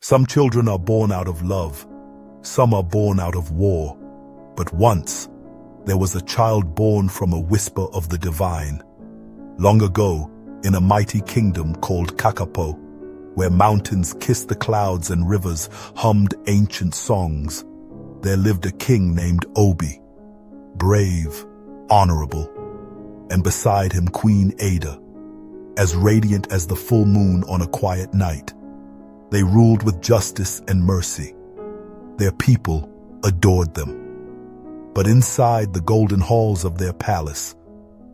Some children are born out of love, some are born out of war. But once, there was a child born from a whisper of the divine. Long ago, in a mighty kingdom called Kakapo, where mountains kissed the clouds and rivers hummed ancient songs, there lived a king named Obi, brave, honorable, and beside him Queen Adah, as radiant as the full moon on a quiet night. They ruled with justice and mercy. Their people adored them. But inside the golden halls of their palace,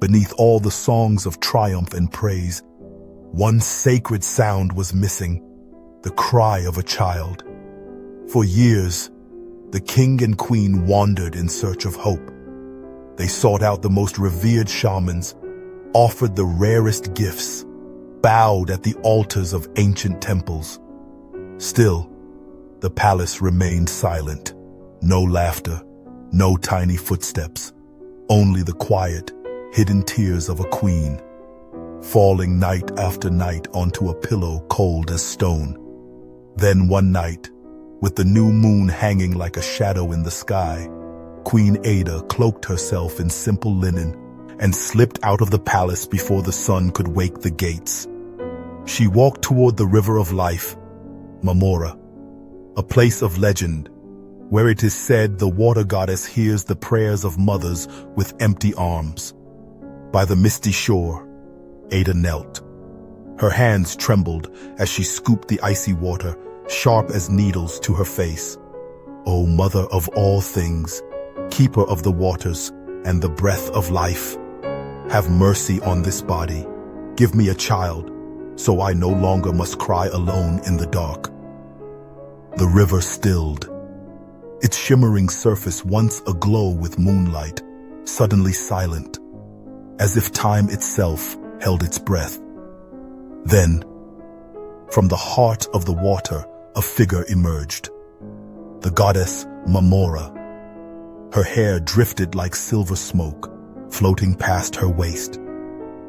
beneath all the songs of triumph and praise, one sacred sound was missing, the cry of a child. For years, the king and queen wandered in search of hope. They sought out the most revered shamans, offered the rarest gifts, bowed at the altars of ancient temples. Still, the palace remained silent. No laughter, no tiny footsteps, only the quiet, hidden tears of a queen, falling night after night onto a pillow cold as stone. Then one night, with the new moon hanging like a shadow in the sky, Queen Adah cloaked herself in simple linen and slipped out of the palace before the sun could wake the gates. She walked toward the river of life, Mamora, a place of legend, where it is said the water goddess hears the prayers of mothers with empty arms. By the misty shore, Adah knelt. Her hands trembled as she scooped the icy water, sharp as needles, to her face. O Mother of all things, Keeper of the waters and the breath of life, have mercy on this body. Give me a child, so I no longer must cry alone in the dark. The river stilled, its shimmering surface once aglow with moonlight, suddenly silent, as if time itself held its breath. Then, from the heart of the water, a figure emerged. The goddess Mamora. Her hair drifted like silver smoke, floating past her waist.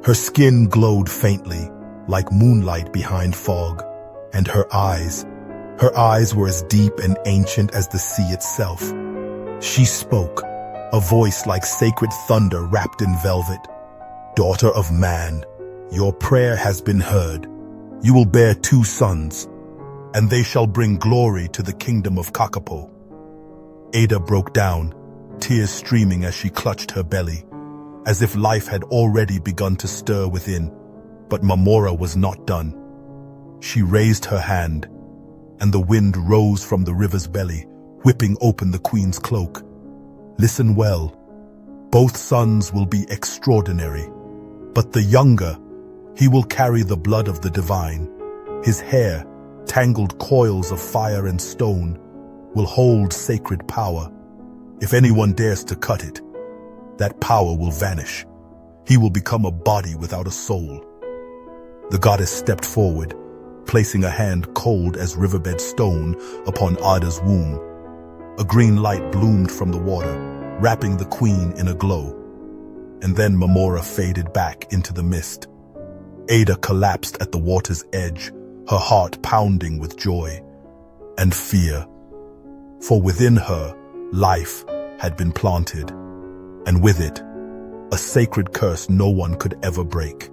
Her skin glowed faintly, like moonlight behind fog, and her eyes were as deep and ancient as the sea itself. She spoke, a voice like sacred thunder wrapped in velvet. Daughter of man, your prayer has been heard. You will bear 2 sons, and they shall bring glory to the kingdom of Kakapo. Adah broke down, tears streaming as she clutched her belly, as if life had already begun to stir within. But Mamora was not done. She raised her hand, and the wind rose from the river's belly, whipping open the queen's cloak. Listen well. Both sons will be extraordinary, but the younger, he will carry the blood of the divine. His hair, tangled coils of fire and stone, will hold sacred power. If anyone dares to cut it, that power will vanish. He will become a body without a soul. The goddess stepped forward, placing a hand cold as riverbed stone upon Adah's womb. A green light bloomed from the water, wrapping the queen in a glow. And then Mamora faded back into the mist. Adah collapsed at the water's edge, her heart pounding with joy and fear. For within her, life had been planted, and with it, a sacred curse no one could ever break.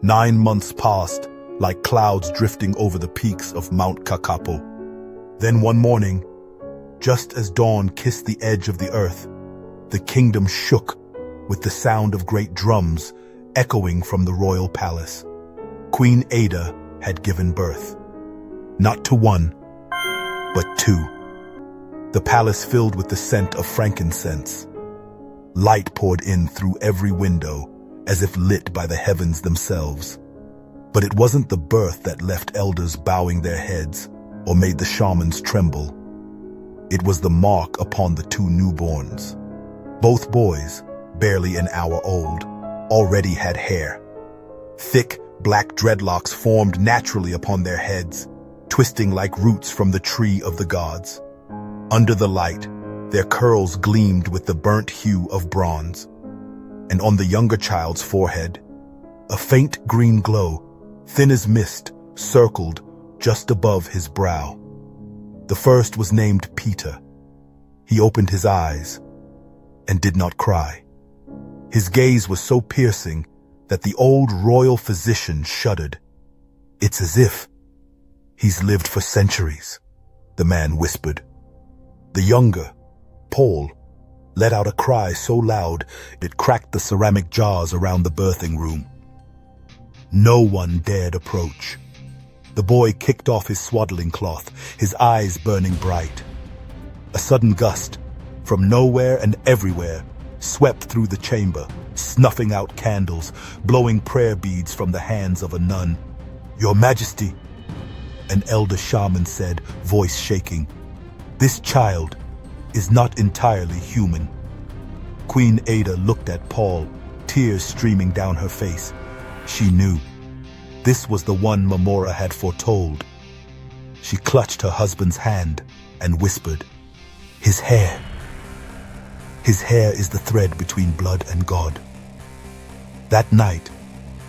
9 months passed, like clouds drifting over the peaks of Mount Kakapo. Then one morning, just as dawn kissed the edge of the earth, the kingdom shook with the sound of great drums echoing from the royal palace. Queen Adah had given birth, not to 1, but 2. The palace filled with the scent of frankincense. Light poured in through every window, as if lit by the heavens themselves. But it wasn't the birth that left elders bowing their heads or made the shamans tremble. It was the mark upon the 2 newborns. Both boys, barely an hour old, already had hair. Thick, black dreadlocks formed naturally upon their heads, twisting like roots from the tree of the gods. Under the light, their curls gleamed with the burnt hue of bronze. And on the younger child's forehead, a faint green glow, thin as mist, circled, just above his brow. The first was named Peter. He opened his eyes and did not cry. His gaze was so piercing that the old royal physician shuddered. "It's as if he's lived for centuries," the man whispered. The younger, Paul, let out a cry so loud it cracked the ceramic jars around the birthing room. No one dared approach. The boy kicked off his swaddling cloth, his eyes burning bright. A sudden gust, from nowhere and everywhere, swept through the chamber, snuffing out candles, blowing prayer beads from the hands of a nun. "Your Majesty," an elder shaman said, voice shaking, "this child is not entirely human." Queen Adah looked at Paul, tears streaming down her face. She knew. This was the one Mamora had foretold. She clutched her husband's hand and whispered, "His hair. His hair is the thread between blood and God." That night,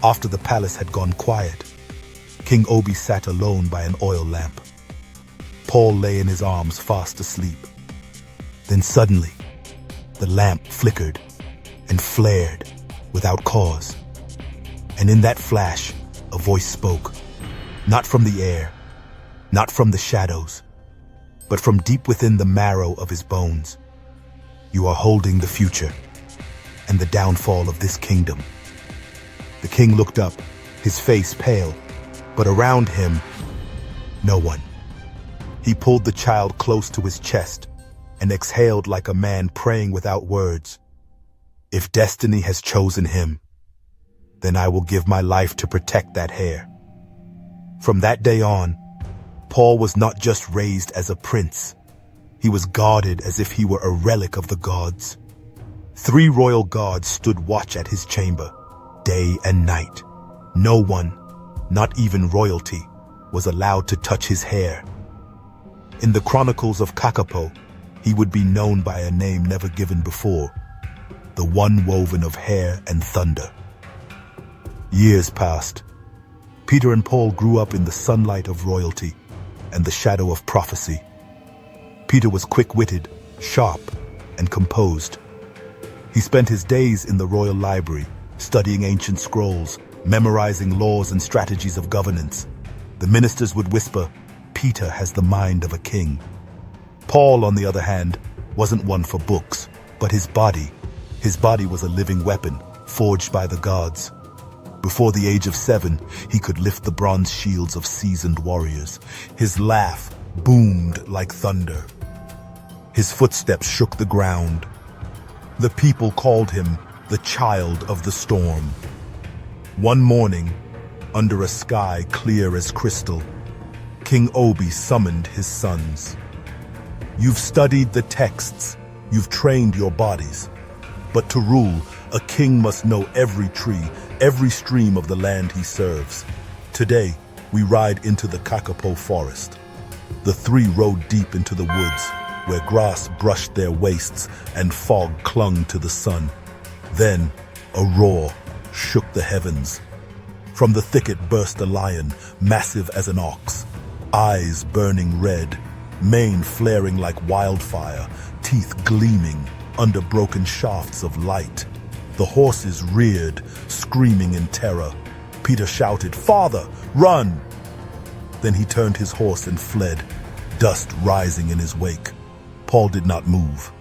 after the palace had gone quiet, King Obi sat alone by an oil lamp. Paul lay in his arms fast asleep. Then suddenly, the lamp flickered and flared without cause. And in that flash, a voice spoke, not from the air, not from the shadows, but from deep within the marrow of his bones. "You are holding the future and the downfall of this kingdom." The king looked up, his face pale, but around him, no one. He pulled the child close to his chest and exhaled like a man praying without words. "If destiny has chosen him, then I will give my life to protect that hair." From that day on, Paul was not just raised as a prince. He was guarded as if he were a relic of the gods. 3 royal guards stood watch at his chamber, day and night. No one, not even royalty, was allowed to touch his hair. In the chronicles of Kakapo, he would be known by a name never given before, the one woven of hair and thunder. Years passed. Peter and Paul grew up in the sunlight of royalty and the shadow of prophecy. Peter was quick-witted, sharp, and composed. He spent his days in the royal library, studying ancient scrolls, memorizing laws and strategies of governance. The ministers would whisper, "Peter has the mind of a king." Paul, on the other hand, wasn't one for books, but his body. His body was a living weapon, forged by the gods. Before the age of 7, he could lift the bronze shields of seasoned warriors. His laugh boomed like thunder. His footsteps shook the ground. The people called him the child of the storm. One morning, under a sky clear as crystal, King Obi summoned his sons. "You've studied the texts, you've trained your bodies. But to rule, a king must know every tree, every stream of the land he serves. Today, we ride into the Kakapo forest." The 3 rode deep into the woods, where grass brushed their waists and fog clung to the sun. Then, a roar shook the heavens. From the thicket burst a lion, massive as an ox, eyes burning red, mane flaring like wildfire, teeth gleaming under broken shafts of light. The horses reared, screaming in terror. Peter shouted, "Father, run!" Then he turned his horse and fled, dust rising in his wake. Paul did not move.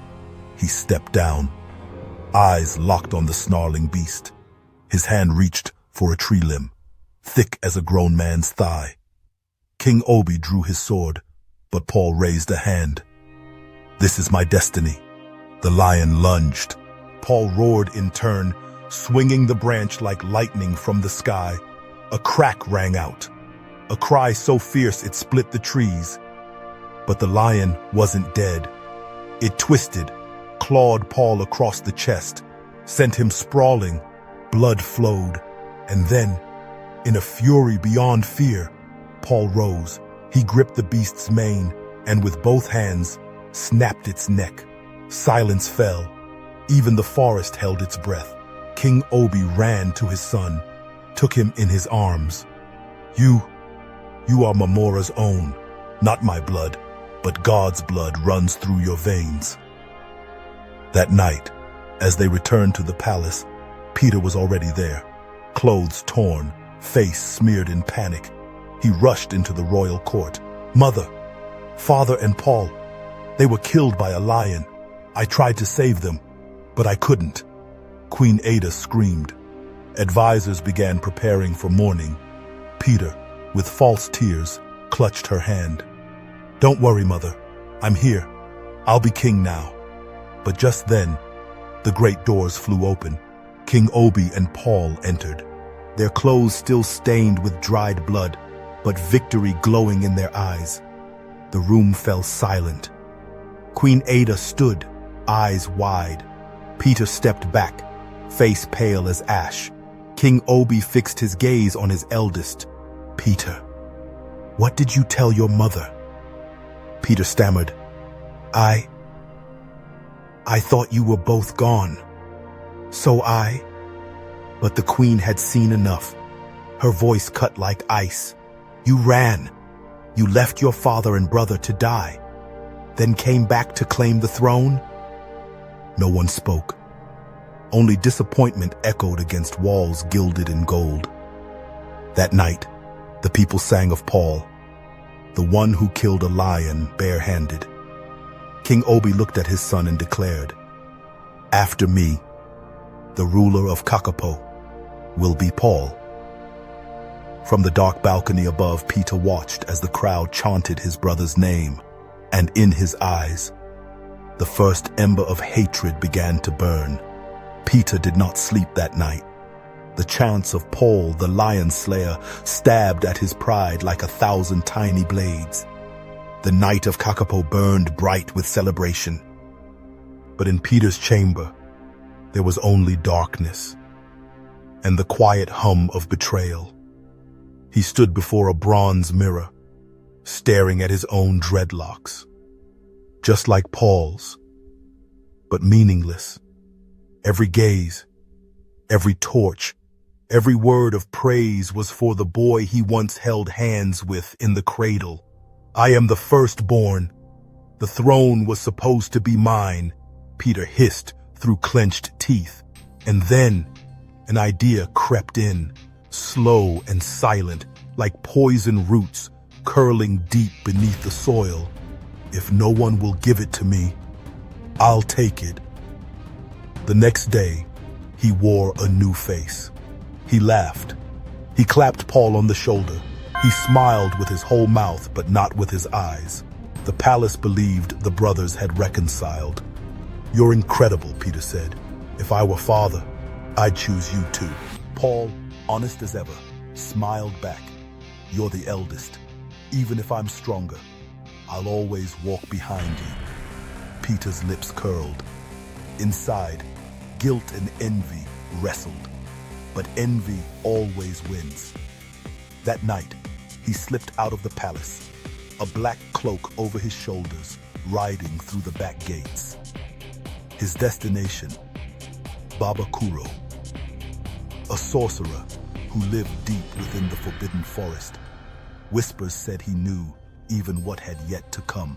He stepped down, eyes locked on the snarling beast. His hand reached for a tree limb, thick as a grown man's thigh. King Obi drew his sword, but Paul raised a hand. "This is my destiny." The lion lunged. Paul roared in turn, swinging the branch like lightning from the sky. A crack rang out, a cry so fierce it split the trees. But the lion wasn't dead. It twisted, clawed Paul across the chest, sent him sprawling. Blood flowed, and then, in a fury beyond fear, Paul rose. He gripped the beast's mane, and with both hands, snapped its neck. Silence fell. Even the forest held its breath. King Obi ran to his son, took him in his arms. You You are Mamora's own, not my blood, but God's blood runs through your veins. That night, as they returned to the palace, Peter was already there, clothes torn, face smeared in panic. He rushed into the royal court. Mother, father, and Paul, they were killed by a lion. I tried to save them, but I couldn't. Queen Adah screamed. Advisors began preparing for mourning. Peter, with false tears, clutched her hand. Don't worry, Mother. I'm here. I'll be king now. But just then, the great doors flew open. King Obi and Paul entered, their clothes still stained with dried blood, but victory glowing in their eyes. The room fell silent. Queen Adah stood, eyes wide. Peter stepped back, face pale as ash. King Obi fixed his gaze on his eldest. Peter, what did you tell your mother? Peter stammered. I thought you were both gone. But the queen had seen enough. Her voice cut like ice. You ran. You left your father and brother to die, then came back to claim the throne? No one spoke. Only disappointment echoed against walls gilded in gold. That night, the people sang of Paul, the one who killed a lion barehanded. King Obi looked at his son and declared, After me, the ruler of Kakapo will be Paul. From the dark balcony above, Peter watched as the crowd chanted his brother's name, and in his eyes, the first ember of hatred began to burn. Peter did not sleep that night. The chants of Paul, the lion slayer, stabbed at his pride like 1,000 tiny blades. The night of Kakapo burned bright with celebration. But in Peter's chamber, there was only darkness and the quiet hum of betrayal. He stood before a bronze mirror, staring at his own dreadlocks, just like Paul's, but meaningless. Every gaze, every torch, every word of praise was for the boy he once held hands with in the cradle. I am the firstborn. The throne was supposed to be mine, Peter hissed through clenched teeth. And then an idea crept in, slow and silent, like poison roots curling deep beneath the soil. If no one will give it to me, I'll take it. The next day, he wore a new face. He laughed. He clapped Paul on the shoulder. He smiled with his whole mouth, but not with his eyes. The palace believed the brothers had reconciled. You're incredible, Peter said. If I were father, I'd choose you too. Paul, honest as ever, smiled back. You're the eldest. Even if I'm stronger, I'll always walk behind you. Peter's lips curled. Inside, guilt and envy wrestled. But envy always wins. That night, he slipped out of the palace, a black cloak over his shoulders, riding through the back gates. His destination, Babakuro, a sorcerer who lived deep within the forbidden forest. Whispers said he knew even what had yet to come.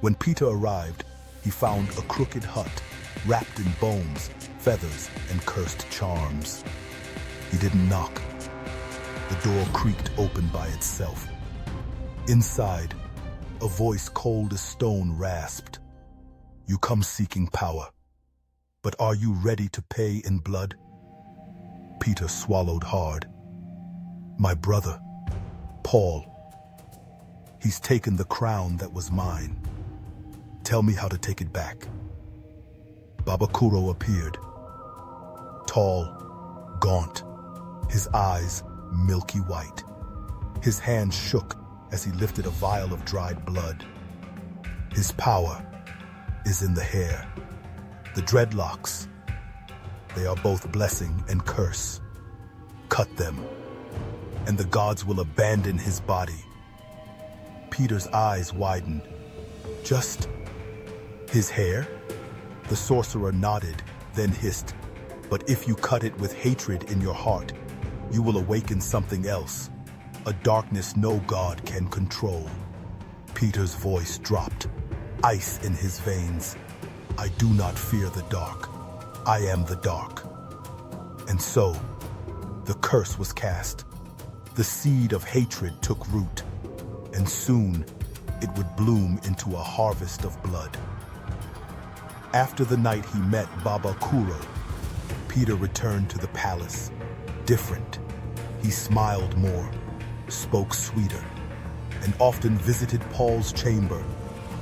When Peter arrived, he found a crooked hut, wrapped in bones, feathers, and cursed charms. He didn't knock. The door creaked open by itself. Inside, a voice cold as stone rasped. You come seeking power, but are you ready to pay in blood? Peter swallowed hard. My brother, Paul, he's taken the crown that was mine. Tell me how to take it back. Babakuro appeared. Tall, gaunt, his eyes milky white. His hand shook as he lifted a vial of dried blood. His power is in the hair, the dreadlocks. They are both blessing and curse. Cut them, and the gods will abandon his body. Peter's eyes widened. Just his hair? The sorcerer nodded, then hissed, but if you cut it with hatred in your heart, you will awaken something else. a darkness no god can control. Peter's voice dropped, ice in his veins. I do not fear the dark. I am the dark. And so, the curse was cast. The seed of hatred took root, and soon it would bloom into a harvest of blood. After the night he met Baba Kuro, Peter returned to the palace, different. He smiled more, spoke sweeter, and often visited Paul's chamber,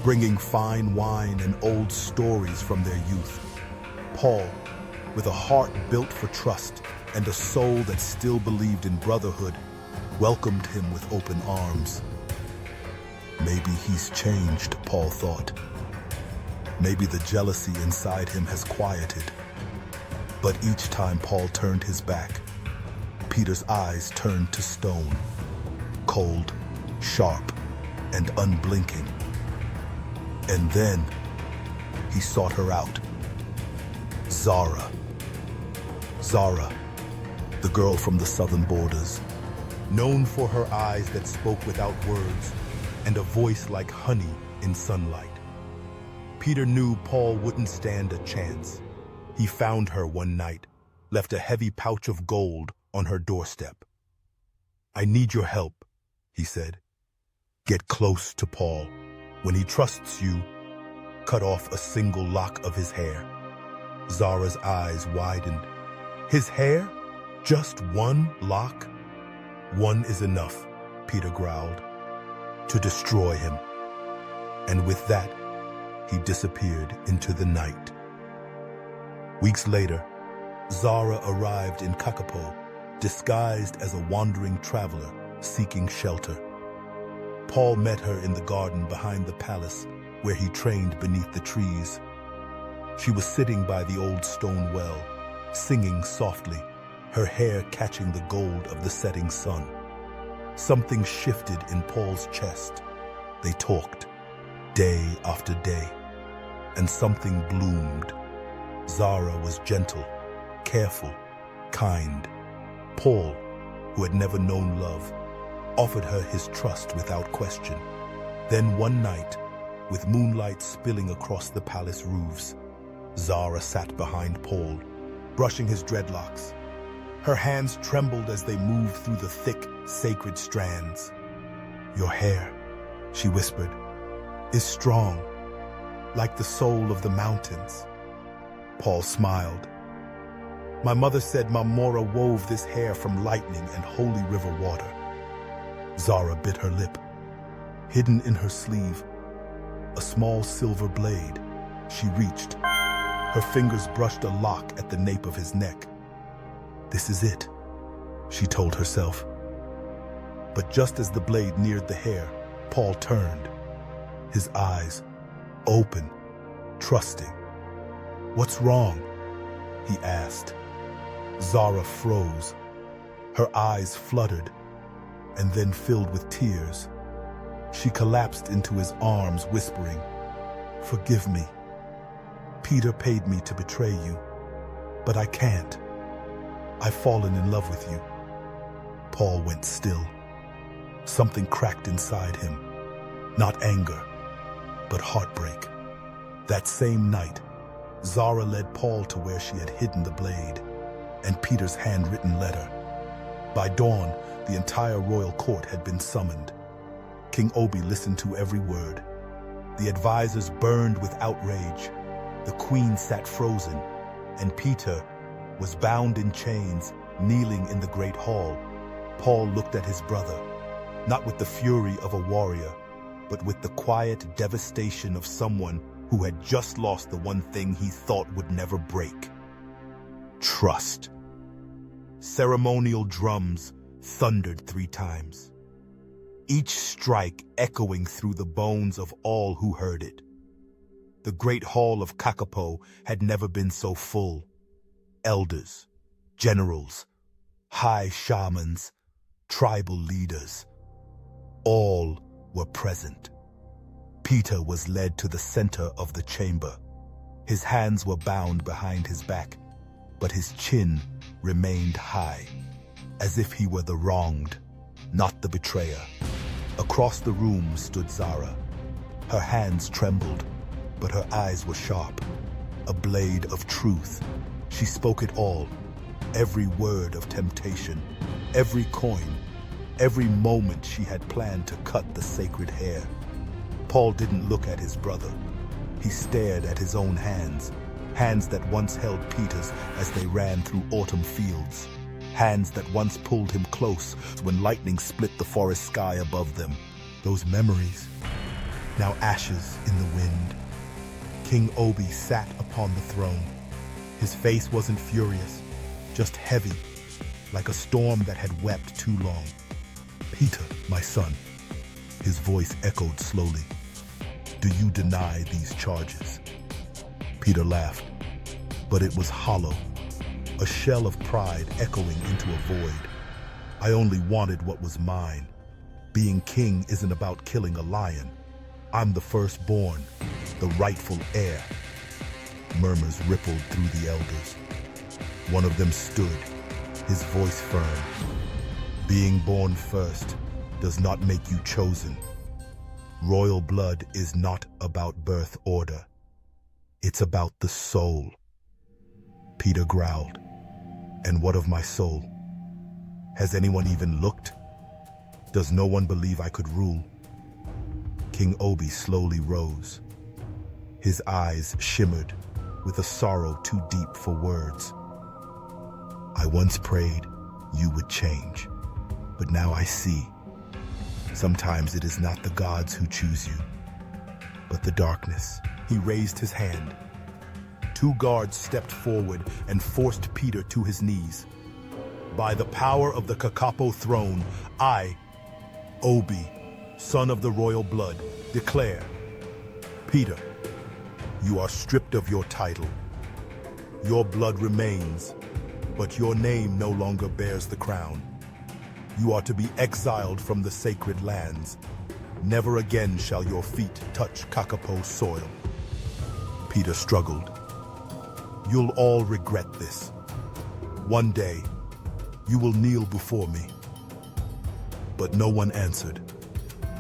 bringing fine wine and old stories from their youth. Paul, with a heart built for trust and a soul that still believed in brotherhood, welcomed him with open arms. Maybe he's changed, Paul thought. Maybe the jealousy inside him has quieted. But each time Paul turned his back, Peter's eyes turned to stone, cold, sharp, and unblinking. And then he sought her out. Zara. Zara, the girl from the southern borders, known for her eyes that spoke without words and a voice like honey in sunlight. Peter knew Paul wouldn't stand a chance. He found her one night, left a heavy pouch of gold on her doorstep. I need your help, he said. Get close to Paul. When he trusts you, cut off a single lock of his hair. Zara's eyes widened. His hair? Just one lock? One is enough, Peter growled, to destroy him. And with that, he disappeared into the night. Weeks later, Zara arrived in Kakapo, disguised as a wandering traveler seeking shelter. Paul met her in the garden behind the palace, where he trained beneath the trees. She was sitting by the old stone well, singing softly, her hair catching the gold of the setting sun. Something shifted in Paul's chest. They talked, day after day, and something bloomed. Zara was gentle, careful, kind. Paul, who had never known love, offered her his trust without question. Then one night, with moonlight spilling across the palace roofs, Zara sat behind Paul, brushing his dreadlocks. Her hands trembled as they moved through the thick, sacred strands. Your hair, she whispered, is strong, like the soul of the mountains. Paul smiled. My mother said Mamora wove this hair from lightning and holy river water. Zara bit her lip. Hidden in her sleeve, a small silver blade. She reached. Her fingers brushed a lock at the nape of his neck. This is it, she told herself. But just as the blade neared the hair, Paul turned, his eyes open, trusting. What's wrong? He asked. Zara froze. Her eyes fluttered and then filled with tears. She collapsed into his arms, whispering, Forgive me. Peter paid me to betray you, but I can't. I've fallen in love with you. Paul went still. Something cracked inside him. Not anger, but heartbreak. That same night, Zara led Paul to where she had hidden the blade and Peter's handwritten letter. By dawn, the entire royal court had been summoned. King Obi listened to every word. The advisors burned with outrage. The queen sat frozen, and Peter was bound in chains, kneeling in the great hall. Paul looked at his brother, not with the fury of a warrior, but with the quiet devastation of someone who had just lost the one thing he thought would never break. Trust. Ceremonial drums thundered 3 times, each strike echoing through the bones of all who heard it. The great hall of Kakapo had never been so full. Elders, generals, high shamans, tribal leaders, all were present. Peter was led to the center of the chamber. His hands were bound behind his back, but his chin remained high, as if he were the wronged. not the betrayer. Across the room stood Zara. Her hands trembled, but her eyes were sharp. A blade of truth. She spoke it all. Every word of temptation, every coin, every moment she had planned to cut the sacred hair. Paul didn't look at his brother. He stared at his own hands, hands that once held Peter's as they ran through autumn fields, hands that once pulled him close when lightning split the forest sky above them. Those memories, now ashes in the wind. King Obi sat upon the throne. His face wasn't furious, just heavy, like a storm that had wept too long. "Peter, my son," his voice echoed slowly. "Do you deny these charges?" Peter laughed, but it was hollow, a shell of pride echoing into a void. "I only wanted what was mine. Being king isn't about killing a lion. I'm the firstborn, the rightful heir." Murmurs rippled through the elders. One of them stood, his voice firm. "Being born first does not make you chosen. Royal blood is not about birth order. It's about the soul." Peter growled. "And what of my soul? Has anyone even looked? Does no one believe I could rule?" King Obi slowly rose. His eyes shimmered with a sorrow too deep for words. "I once prayed you would change, but now I see. Sometimes it is not the gods who choose you, but the darkness." He raised his hand. 2 guards stepped forward and forced Peter to his knees. "By the power of the Kakapo throne, I, Obi, son of the royal blood, declare, Peter, you are stripped of your title. Your blood remains, but your name no longer bears the crown. You are to be exiled from the sacred lands. Never again shall your feet touch Kakapo soil." Peter struggled. "You'll all regret this. One day, you will kneel before me." But no one answered.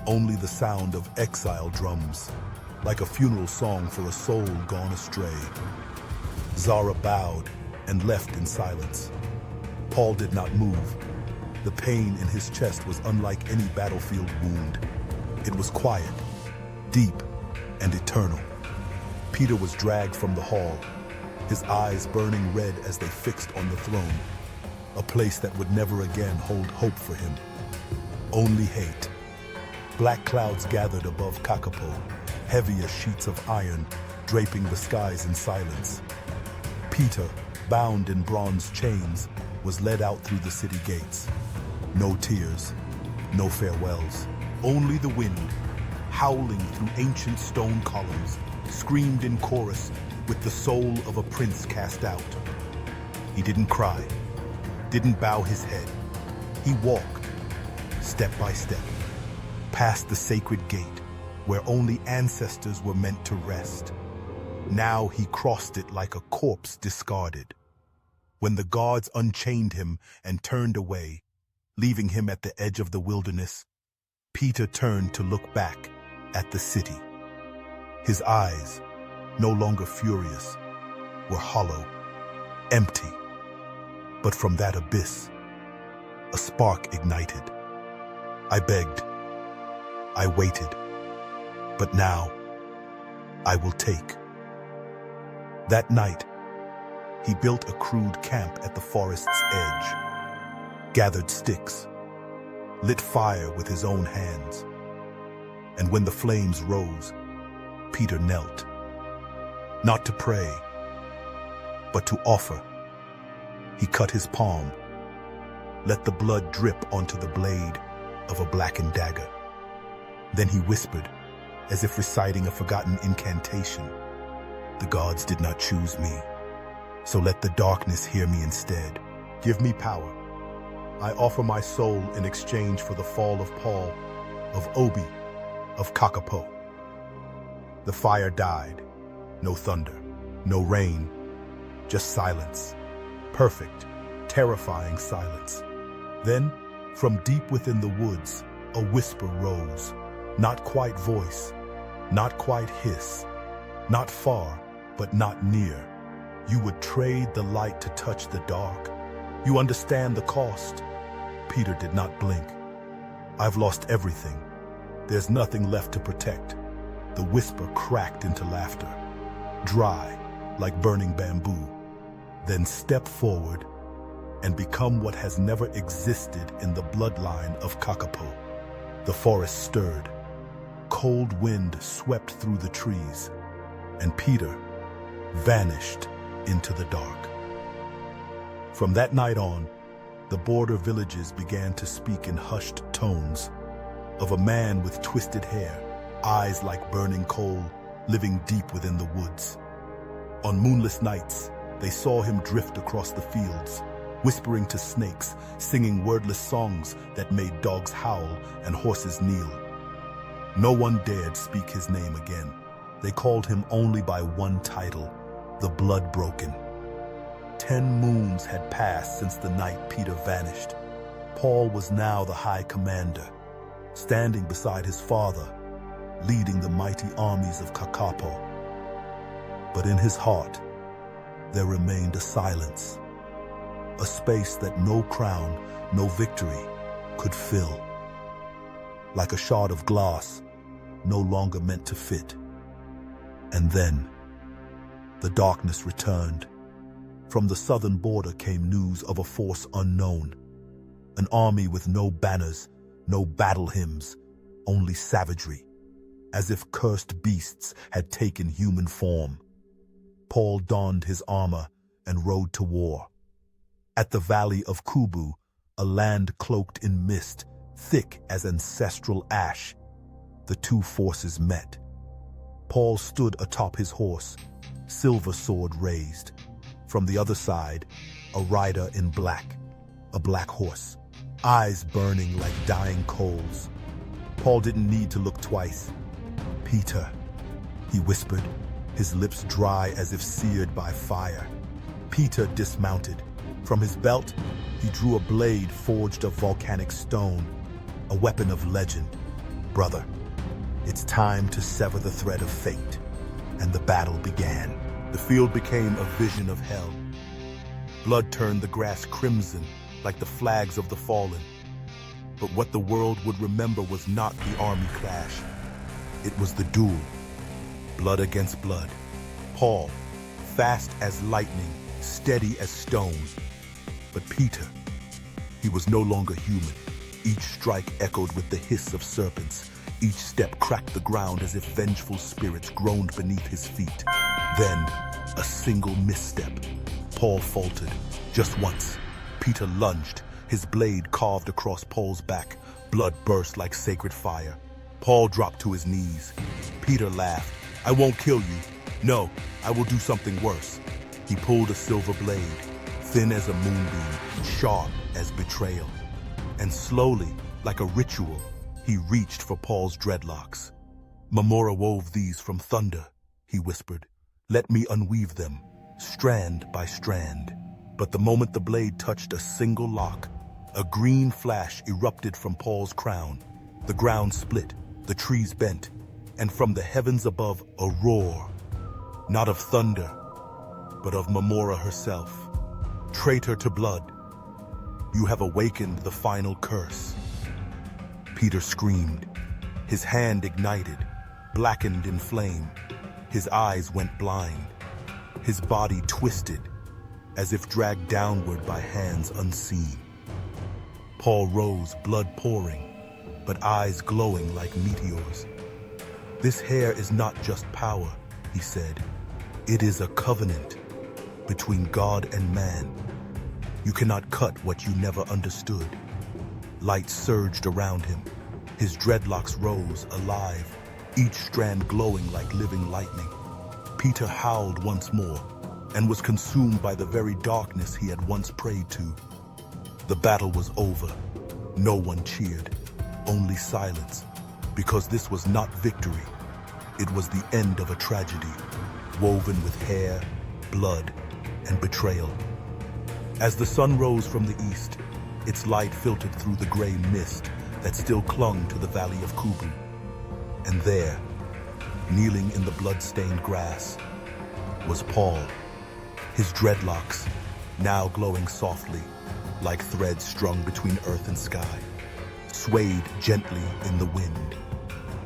Only the sound of exile drums, like a funeral song for a soul gone astray. Zara bowed and left in silence. Paul did not move. The pain in his chest was unlike any battlefield wound. It was quiet, deep, and eternal. Peter was dragged from the hall, his eyes burning red as they fixed on the throne, a place that would never again hold hope for him. Only hate. Black clouds gathered above Kakapo, heavy as sheets of iron, draping the skies in silence. Peter, bound in bronze chains, was led out through the city gates. No tears, no farewells. Only the wind, howling through ancient stone columns, screamed in chorus with the soul of a prince cast out. He didn't cry, didn't bow his head. He walked, step by step, past the sacred gate where only ancestors were meant to rest. Now he crossed it like a corpse discarded. When the guards unchained him and turned away, leaving him at the edge of the wilderness, Peter turned to look back at the city. His eyes, no longer furious, were hollow, empty. But from that abyss, a spark ignited. I begged, I waited, but now I will take. That night, he built a crude camp at the forest's edge, gathered sticks, lit fire with his own hands. And when the flames rose, Peter knelt, not to pray, but to offer. He cut his palm, let the blood drip onto the blade of a blackened dagger. Then he whispered, as if reciting a forgotten incantation, "The gods did not choose me, so let the darkness hear me instead. Give me power. I offer my soul in exchange for the fall of Paul, of Obi, of Kakapo." The fire died. No thunder, no rain, just silence. Perfect, terrifying silence. Then, From deep within the woods, a whisper rose. Not quite voice, not quite hiss, not far, but not near. You would trade the light to touch the dark. You understand the cost. Peter did not blink. I've lost everything. There's nothing left to protect. The whisper cracked into laughter, dry, like burning bamboo. Then step forward and become what has never existed in the bloodline of Kakapo. The forest stirred. Cold wind swept through the trees, and Peter vanished into the dark. From that night on, the border villages began to speak in hushed tones of a man with twisted hair, eyes like burning coal, living deep within the woods. On moonless nights, they saw him drift across the fields, whispering to snakes, singing wordless songs that made dogs howl and horses kneel. No one dared speak his name again. They called him only by one title, the Blood Broken. 10 moons had passed since the night Peter vanished. Paul was now the High Commander, standing beside his father, leading the mighty armies of Kakapo. But in his heart, there remained a silence, a space that no crown, no victory could fill. Like a shard of glass, no longer meant to fit. And then, the darkness returned. From the southern border came news of a force unknown, an army with no banners, no battle hymns, only savagery, as if cursed beasts had taken human form. Paul donned his armor and rode to war. At the valley of Kubu, a land cloaked in mist, thick as ancestral ash, the two forces met. Paul stood atop his horse, silver sword raised. From the other side, a rider in black, a black horse, eyes burning like dying coals. Paul didn't need to look twice. "Peter," he whispered, his lips dry as if seared by fire. Peter dismounted. From his belt, he drew a blade forged of volcanic stone, a weapon of legend. "Brother, it's time to sever the thread of fate." And the battle began. The field became a vision of hell. Blood turned the grass crimson like the flags of the fallen. But what the world would remember was not the army clash. It was the duel. Blood against blood. Paul, fast as lightning, steady as stone. But Peter, he was no longer human. Each strike echoed with the hiss of serpents. Each step cracked the ground as if vengeful spirits groaned beneath his feet. Then, a single misstep. Paul faltered. Just once, Peter lunged, his blade carved across Paul's back. Blood burst like sacred fire. Paul dropped to his knees. Peter laughed. "I won't kill you. No, I will do something worse." He pulled a silver blade, thin as a moonbeam, sharp as betrayal. And slowly, like a ritual, he reached for Paul's dreadlocks. "Mamora wove these from thunder," he whispered. "Let me unweave them, strand by strand." But the moment the blade touched a single lock, a green flash erupted from Paul's crown. The ground split, the trees bent, and from the heavens above a roar, not of thunder, but of Mamora herself. "Traitor to blood, you have awakened the final curse." Peter screamed. His hand ignited, blackened in flame. His eyes went blind. His body twisted, as if dragged downward by hands unseen. Paul rose, blood pouring, but eyes glowing like meteors. "This hair is not just power," he said. "It is a covenant between God and man. You cannot cut what you never understood." Light surged around him. His dreadlocks rose, alive, each strand glowing like living lightning. Peter howled once more and was consumed by the very darkness he had once prayed to. The battle was over. No one cheered, only silence, because this was not victory. It was the end of a tragedy, woven with hair, blood, and betrayal. As the sun rose from the east, Its light filtered through the gray mist that still clung to the valley of Kubu. And there, kneeling in the blood-stained grass, was Paul, his dreadlocks now glowing softly like threads strung between earth and sky, swayed gently in the wind.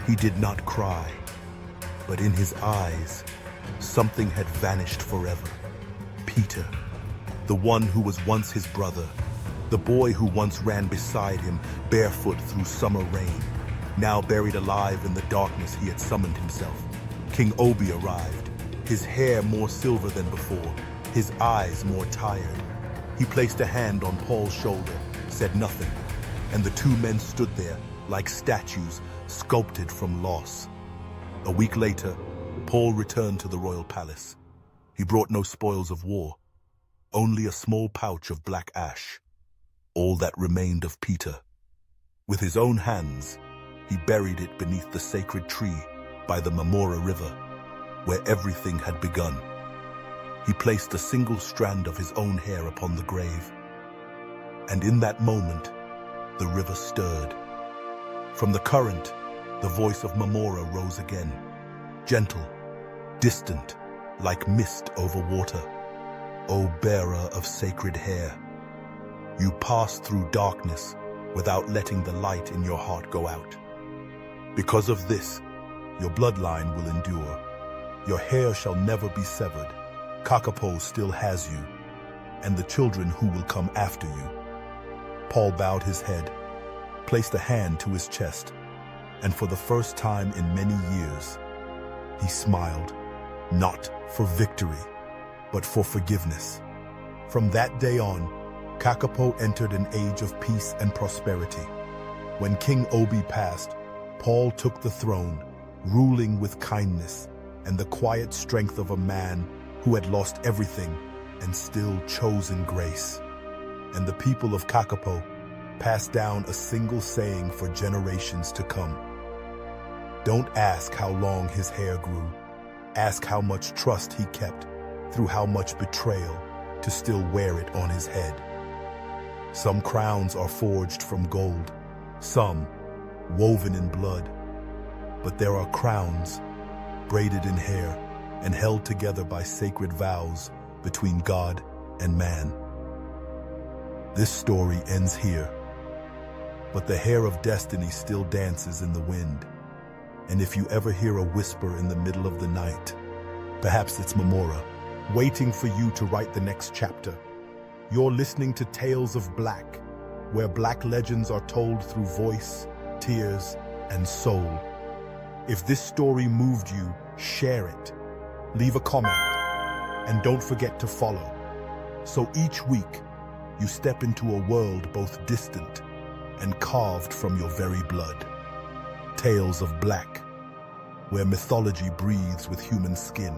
He did not cry, but in his eyes, something had vanished forever. Peter, the one who was once his brother, the boy who once ran beside him barefoot through summer rain, now buried alive in the darkness he had summoned himself. King Obi arrived, his hair more silver than before, his eyes more tired. He placed a hand on Paul's shoulder, said nothing, and the two men stood there like statues sculpted from loss. A week later, Paul returned to the royal palace. He brought no spoils of war, only a small pouch of black ash, all that remained of Peter. With his own hands, he buried it beneath the sacred tree by the Mamora river, where everything had begun. He placed a single strand of his own hair upon the grave, and in that moment, the river stirred. From the current, the voice of Mamora rose again, gentle, distant, like mist over water. O bearer of sacred hair, you passed through darkness without letting the light in your heart go out. Because of this, your bloodline will endure. Your hair shall never be severed. Kakapo still has you, and the children who will come after you. Paul bowed his head, placed a hand to his chest, and for the first time in many years, he smiled, not for victory, but for forgiveness. From that day on, Kakapo entered an age of peace and prosperity. When King Obi passed, Paul took the throne, ruling with kindness and the quiet strength of a man who had lost everything and still chosen grace. And the people of Kakapo passed down a single saying for generations to come. Don't ask how long his hair grew. Ask how much trust he kept through how much betrayal to still wear it on his head. Some crowns are forged from gold, some woven in blood. But there are crowns braided in hair and held together by sacred vows between God and man. This story ends here, but the hair of destiny still dances in the wind. And if you ever hear a whisper in the middle of the night, perhaps it's Mamora, waiting for you to write the next chapter. You're listening to Tales of Black, where black legends are told through voice, tears, and soul. If this story moved you, share it. Leave a comment, and don't forget to follow. So each week, you step into a world both distant and carved from your very blood. Tales of Black, where mythology breathes with human skin.